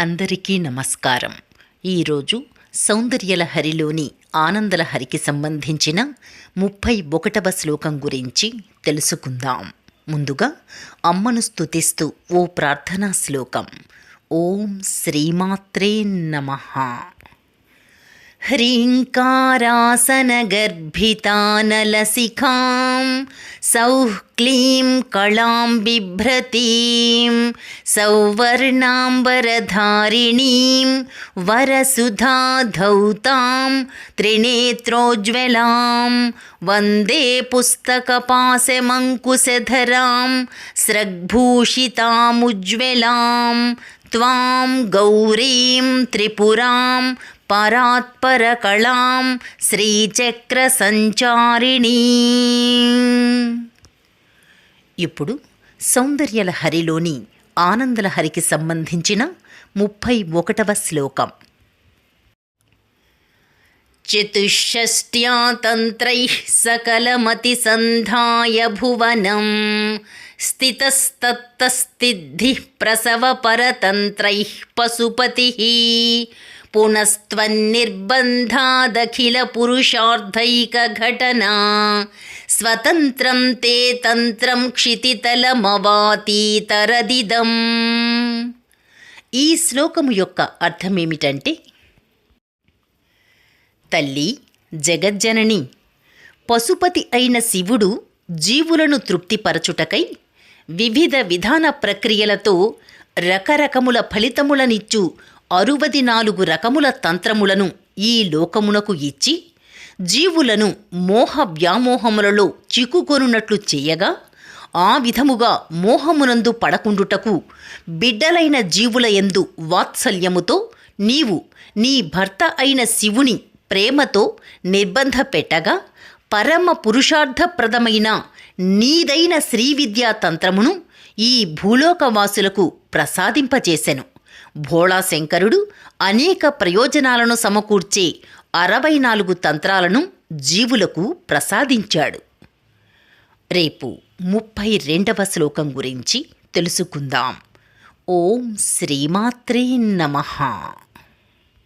అందరికీ నమస్కారం. ఈరోజు సౌందర్యలహరిలోని ఆనందలహరికి సంబంధించిన 31వ శ్లోకం గురించి తెలుసుకుందాం. ముందుగా అమ్మను స్తుతిస్తూ ఓ ప్రార్థనా శ్లోకం. ఓం శ్రీమాత్రే నమః. హ్రీంకారాసనగర్భితానలసిఖాం సౌః క్లీం కళాం బిభ్రతీం సౌవర్ణాంబరధారిణీం వరసుధాధౌతాం త్రినేత్రోజ్వలాం వందే పుస్తకపాశమంకుశధరాం స్రగ్భూషితాముజ్వలాం త్వాం గౌరీం త్రిపురాం పరాత్పరకళాం శ్రీచక్ర సంచారిణీ. ఇప్పుడు సౌందర్యలహరిలోని ఆనందలహరికి సంబంధించిన 31వ శ్లోకం. చతుషష్ట్యా తంత్రైః సకలమతిసంధాయ భువనం స్థితస్తత్తస్థిద్ధిః ప్రసవపరతంత్రైః పశుపతిః పునస్త్వన్నిర్బంధాదఖిలపురుషార్థైకఘటనా స్వతంత్రం తే తంత్రం క్షితితలమవాతీతరదిదం. ఈ శ్లోకము యొక్క అర్థమేమిటంటే, తల్లి జగజ్జనని పశుపతి అయిన శివుడు జీవులను తృప్తిపరచుటకై వివిధ విధాన ప్రక్రియలతో రకరకముల ఫలితములనిచ్చు 64 రకముల తంత్రములను ఈ లోకమునకు ఇచ్చి జీవులను మోహ వ్యామోహములలో చిక్కుకొనున్నట్లు చేయగా, ఆ విధముగా మోహమునందు పడకుండుటకు బిడ్డలైన జీవుల యందు వాత్సల్యముతో నీవు నీ భర్త అయిన శివుని ప్రేమతో నిర్బంధ పెట్టగా, పరమ పురుషార్థప్రదమైన నీదైన శ్రీవిద్యా తంత్రమును ఈ భూలోకవాసులకు ప్రసాదింపచేసెను. భోళాశంకరుడు అనేక ప్రయోజనాలను సమకూర్చే 64 తంత్రాలను జీవులకు ప్రసాదించాడు. రేపు 32వ శ్లోకం గురించి తెలుసుకుందాం. ఓం శ్రీమాత్రే నమః.